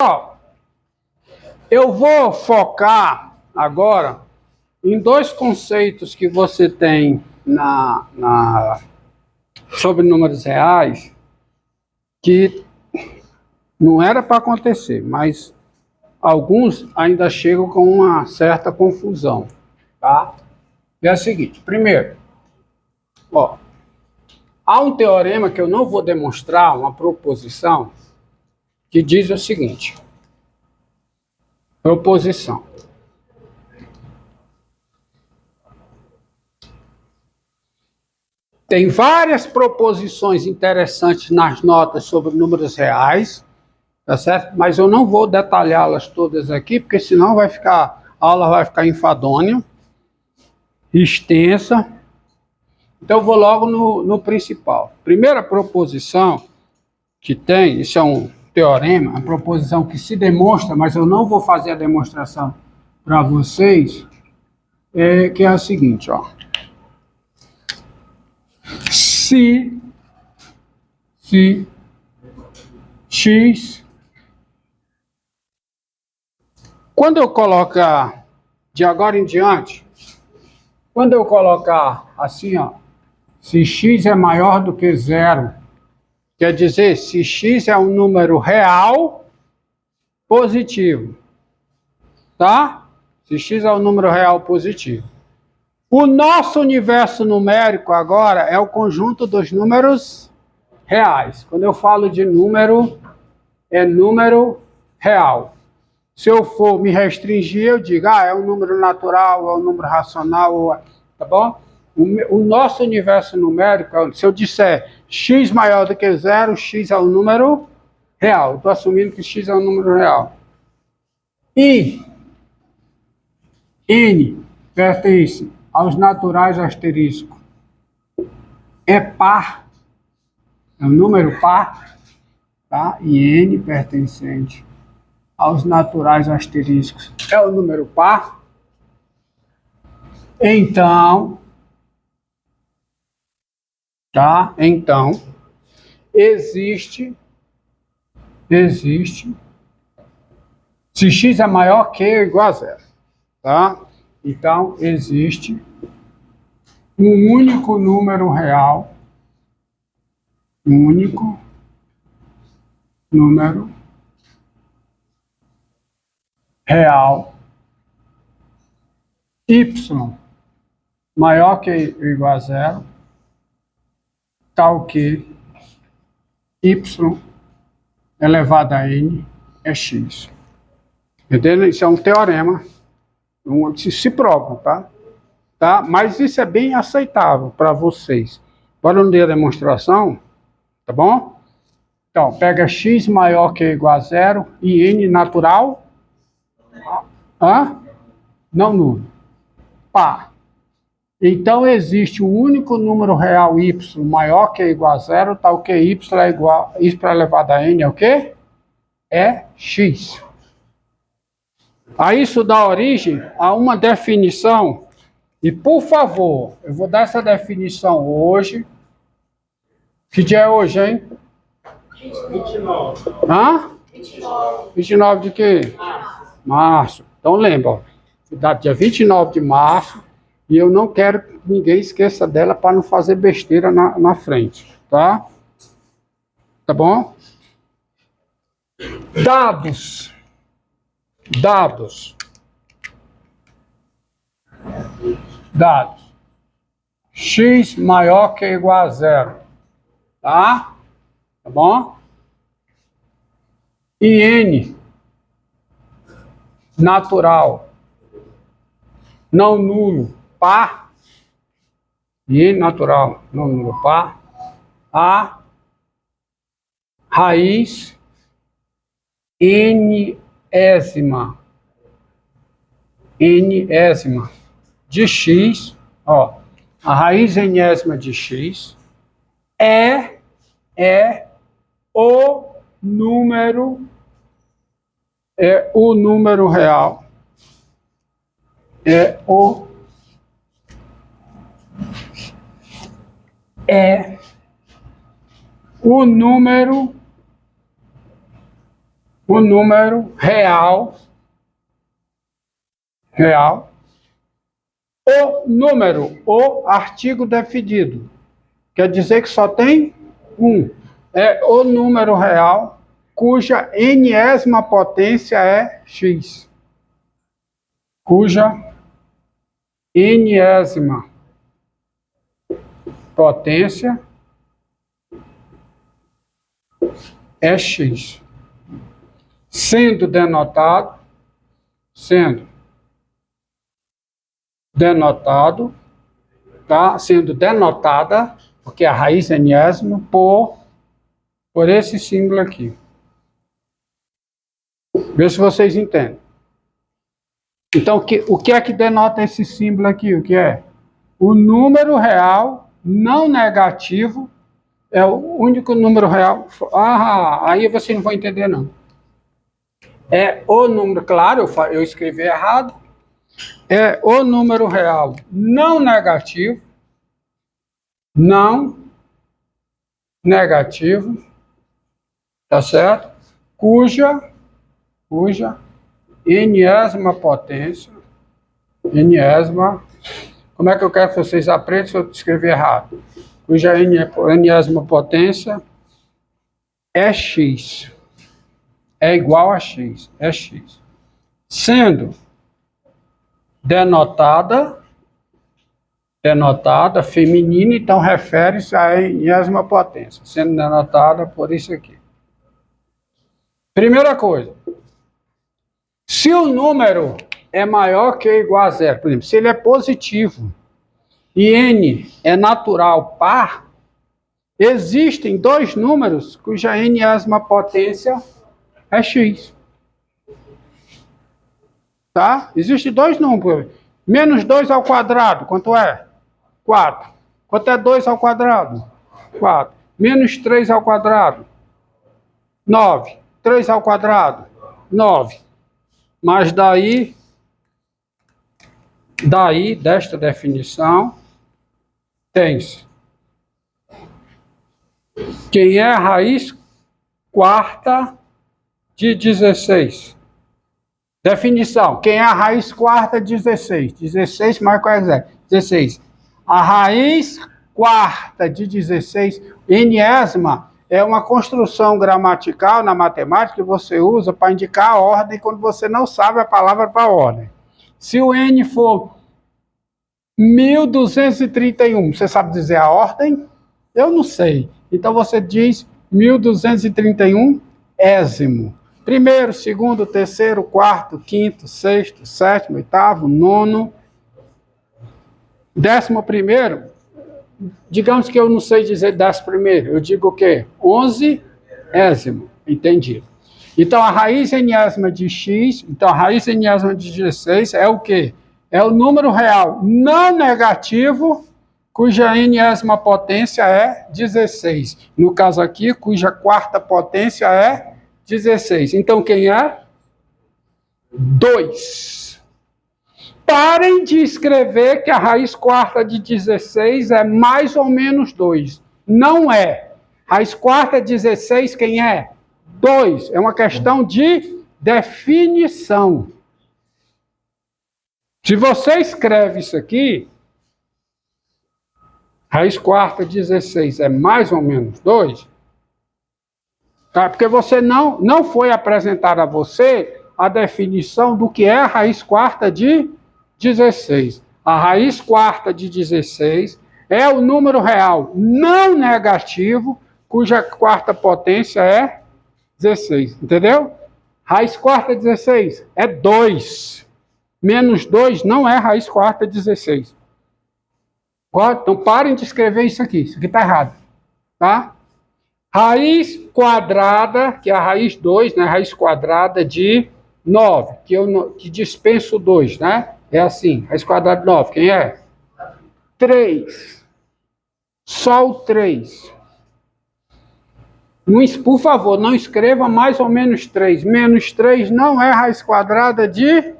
Ó, eu vou focar agora em dois conceitos que você tem sobre números reais que não era para acontecer, mas alguns ainda chegam com uma certa confusão, tá? É o seguinte, primeiro, ó, há um teorema que eu não vou demonstrar, uma proposição, que diz o seguinte, proposição. Tem várias proposições interessantes nas notas sobre números reais, tá certo? Mas eu não vou detalhá-las todas aqui, porque senão a aula vai ficar enfadonha, extensa. Então eu vou logo no principal. Primeira proposição que tem, isso é um teorema, uma proposição que se demonstra, mas eu não vou fazer a demonstração para vocês, que é a seguinte, ó. Se x, quando eu colocar de agora em diante, quando eu colocar assim, ó, se x é maior do que zero, quer dizer, se x é um número real positivo, tá? Se x é um número real positivo. O nosso universo numérico agora é o conjunto dos números reais. Quando eu falo de número, é número real. Se eu for me restringir, eu digo, é um número natural, é um número racional, tá bom? O nosso universo numérico, se eu disser x maior do que zero, x é um número real. Estou assumindo que x é um número real. E n pertence aos naturais asterisco. É par, é um número par, tá? E n pertencente aos naturais asteriscos é o número par. Então, tá? Então, existe, se x é maior que ou igual a zero, tá? Então, existe um único número real, único número real, y maior que ou igual a zero, tal que y elevado a n é x. Entendeu? Isso é um teorema, se prova, tá? Mas isso é bem aceitável para vocês. Bora no dia da demonstração, tá bom? Então, pega x maior que ou igual a zero e n natural, não nulo, par. Então, existe um único número real y maior que ou igual a zero, tal que y é igual, y elevado a n é o quê? É x. Aí isso dá origem a uma definição, e por favor, eu vou dar essa definição hoje. Que dia é hoje, hein? 29. 29 de quê? Março. Então lembra, ó, dia 29 de março, e eu não quero que ninguém esqueça dela para não fazer besteira na frente, tá? Tá bom? Dados. X maior que ou igual a zero, tá? Tá bom? E n natural, não nulo, par, e n natural, não nulo, par, a raiz nésima de x, ó, a raiz enésima de x é o número real, é o número o número real, o artigo definido. Quer dizer que só tem um. É o número real cuja enésima potência é x. Cuja enésima potência é x. Sendo denotado, tá? Sendo denotada, porque a raiz enésima, por esse símbolo aqui. Vê se vocês entendem. Então, o que é que denota esse símbolo aqui? O que é? O número real não negativo é o único número real. Aí você não vai entender, não. É o número, claro, eu escrevi errado. É o número real não negativo, tá certo? Cuja enésima potência, como é que eu quero que vocês aprendam se eu escrever errado? Cuja enésima potência é x, é igual a x, é x. Sendo denotada feminina, então refere-se à enésima potência, sendo denotada por isso aqui. Primeira coisa, se o número é maior que ou igual a zero, por exemplo, se ele é positivo e n é natural par, existem dois números cuja enésima potência é x. Tá? Existem dois números. Menos 2 ao quadrado, quanto é? 4. Quanto é 2 ao quadrado? 4. Menos 3 ao quadrado? 9. 3 ao quadrado? 9. Mas daí, desta definição, tem-se quem é a raiz quarta de 16. Definição, quem é a raiz quarta de 16? 16 mais qual é 0? 16. A raiz quarta de 16, enésima, é uma construção gramatical na matemática que você usa para indicar a ordem quando você não sabe a palavra para ordem. Se o n for 1231, você sabe dizer a ordem? Eu não sei. Então você diz 1231 ésimo. Primeiro, segundo, terceiro, quarto, quinto, sexto, sétimo, oitavo, nono, 11º, digamos que eu não sei dizer 11º, eu digo o quê? 11 ésimo, entendido. Então a raiz enésima de x, então a raiz enésima de 16 é o quê? É o número real não negativo, cuja enésima potência é 16. No caso aqui, cuja quarta potência é 16. Então, quem é? 2. Parem de escrever que a raiz quarta de 16 é mais ou menos 2. Não é. Raiz quarta de 16, quem é? 2. É uma questão de definição. Se você escreve isso aqui, raiz quarta de 16 é mais ou menos 2, tá? Porque você não foi apresentar a você a definição do que é a raiz quarta de 16. A raiz quarta de 16 é o número real não negativo, cuja quarta potência é 16. Entendeu? Raiz quarta de 16 é 2. Menos 2 não é raiz quarta de 16. Então parem de escrever isso aqui. Isso aqui está errado. Tá? Raiz quadrada, que é a raiz 2, né? Raiz quadrada de 9, que dispenso 2, né? É assim, raiz quadrada de 9, quem é? 3. Só o 3. Por favor, não escreva mais ou menos 3. Menos 3 não é raiz quadrada de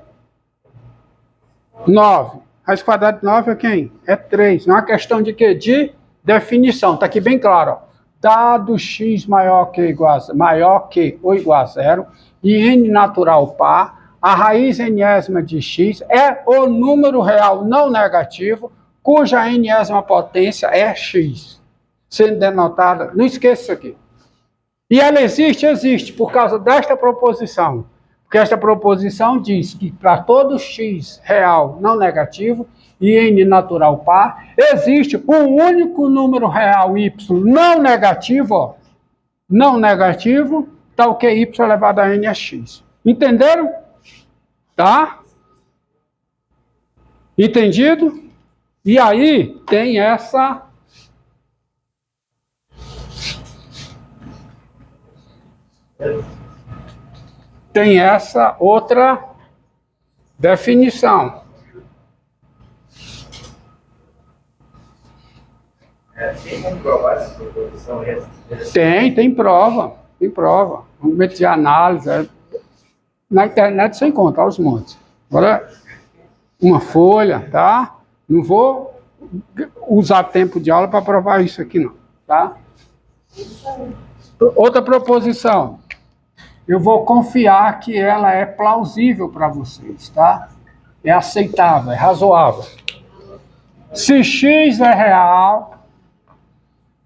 9. Raiz quadrada de 9 é quem? É 3. Não é uma questão de quê? De definição. Está aqui bem claro, ó. Dado x maior que ou igual a zero, e n natural par, a raiz enésima de x é o número real não negativo, cuja enésima potência é x, sendo denotada, não esqueça isso aqui. E ela existe por causa desta proposição, porque esta proposição diz que para todo x real não negativo e n natural par, existe um único número real y não negativo, ó, não negativo, tal que y elevado a n é x. Entenderam? Tá? Entendido? E aí tem essa outra definição. Tem como provar essa proposição? Tem prova. Um método de análise. Na internet você encontra aos montes. Agora, uma folha, tá? Não vou usar tempo de aula para provar isso aqui, não, tá? Outra proposição. Eu vou confiar que ela é plausível para vocês, tá? É aceitável, é razoável. Se x é real,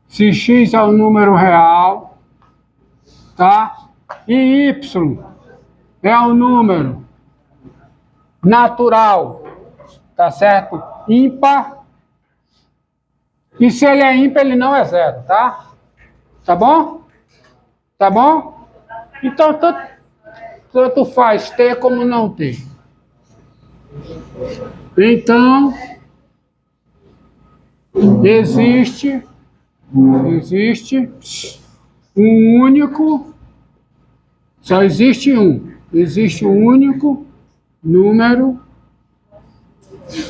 se x é um número real, tá? E y é um número natural, tá certo? Ímpar. E se ele é ímpar, ele não é zero, tá? Tá bom? Tá bom? Então, tanto faz ter como não ter. Então, existe um único, só existe um único número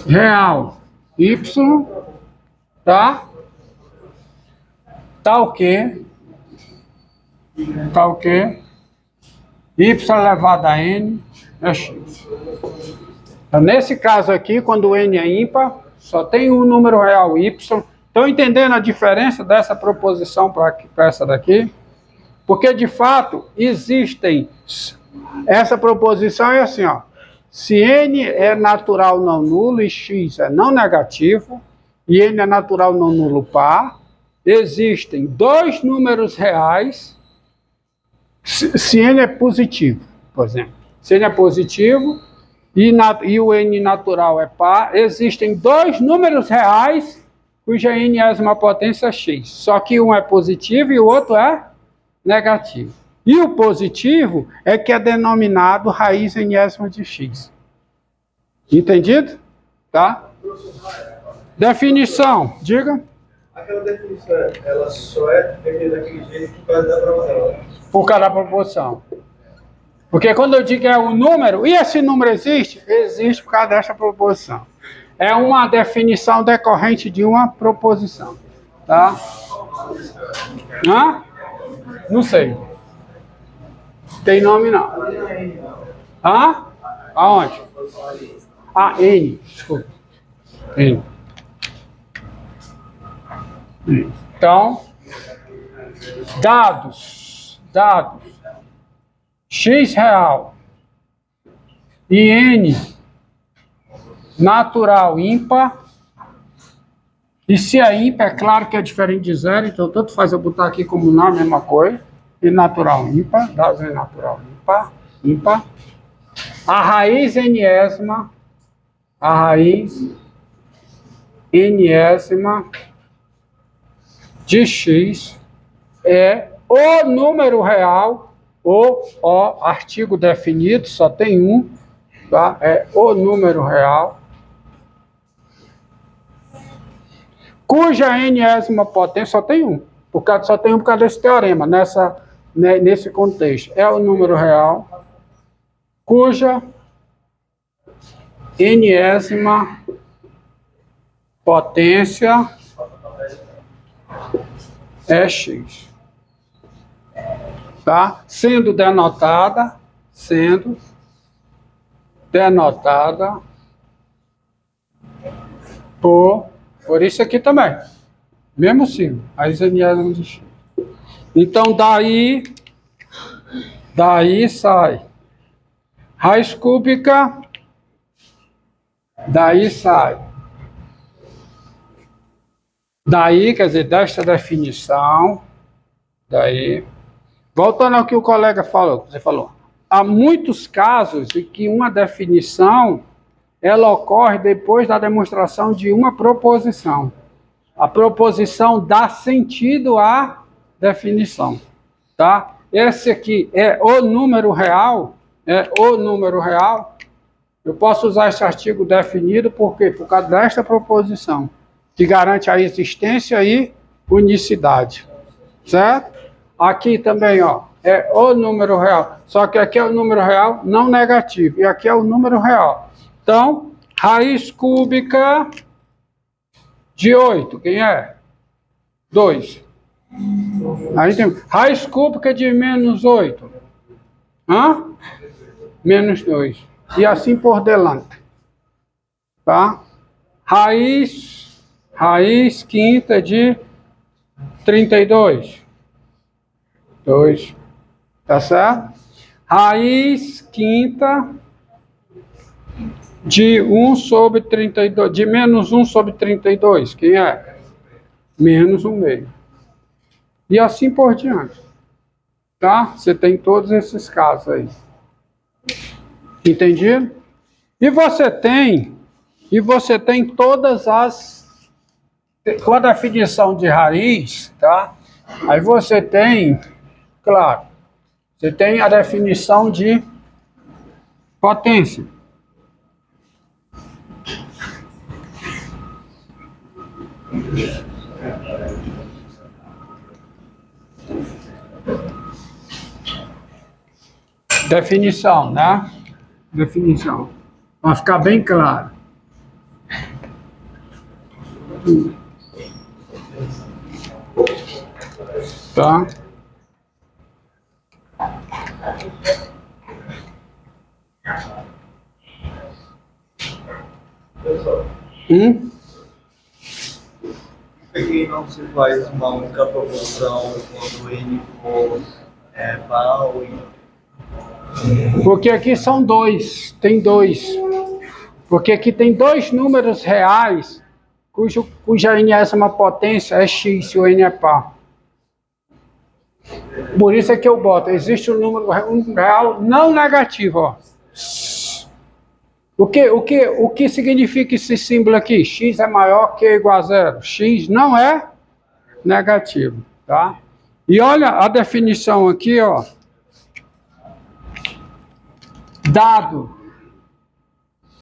real, y, tá? Tal que y elevado a n é x. Então, nesse caso aqui, quando o n é ímpar, só tem um número real y. Estão entendendo a diferença dessa proposição para essa daqui? Porque, de fato, existem... Essa proposição é assim, ó. Se n é natural não nulo e x é não negativo, e n é natural não nulo par, existem dois números reais, se n é positivo, por exemplo. Se n é positivo e o n natural é par, existem dois números reais cuja enésima potência é x. Só que um é positivo e o outro é negativo. E o positivo é que é denominado raiz enésima de x. Entendido? Tá? Definição, diga. Aquela definição, ela só é definida daquele jeito por causa da proporção. Por causa da proporção. Porque quando eu digo que é um número, e esse número existe? Existe por causa dessa proposição. É uma definição decorrente de uma proposição. Tá? Hã? Não sei. Tem nome não. Hã? Aonde? Ah, N. Desculpa. N. Então, dados, x real e n natural ímpar, e se é ímpar, é claro que é diferente de zero, então tanto faz eu botar aqui como não a mesma coisa, e natural ímpar, dados em natural ímpar, a raiz enésima de x é o número real, o artigo definido, só tem um, tá? É o número real, cuja enésima potência só tem um, só tem um por causa desse teorema, nesse contexto. É o número real, cuja enésima potência é x. Tá? Sendo denotada por isso aqui também. Mesmo símbolo, as enésimas de x. Então, daí Daí sai raiz cúbica. Daí sai. Daí, quer dizer, desta definição. Daí. Voltando ao que o colega falou, você falou. Há muitos casos em que uma definição ela ocorre depois da demonstração de uma proposição. A proposição dá sentido à definição, tá? Esse aqui é o número real, Eu posso usar esse artigo definido por quê? Por causa desta proposição, que garante a existência e unicidade, certo? Aqui também, ó, é o número real, só que aqui é o número real não negativo, e aqui é o número real. Então, raiz cúbica de 8, quem é? 2. Aí tem raiz cúbica de menos 8. Menos 2. E assim por diante. Tá? Raiz quinta de 32. 2. Tá certo? Raiz quinta de 1 sobre 32. De menos 1 sobre 32. Quem é? Menos 1 meio. E assim por diante. Tá? Você tem todos esses casos aí. Entendido? E você tem todas as... Com a definição de raiz, tá? Aí você tem, claro, você tem a definição de potência. Definição, né? Definição. Para ficar bem claro. Tá? Por que não se faz uma única proporção quando N for par ou ímpar? Porque aqui são dois, tem dois. Porque aqui tem dois números reais, cuja N é uma potência é x, se o N é par. Por isso é que eu boto, existe um número real não negativo, ó. O que significa esse símbolo aqui? X é maior que ou igual a zero. X não é negativo, tá? E olha a definição aqui, ó. Dado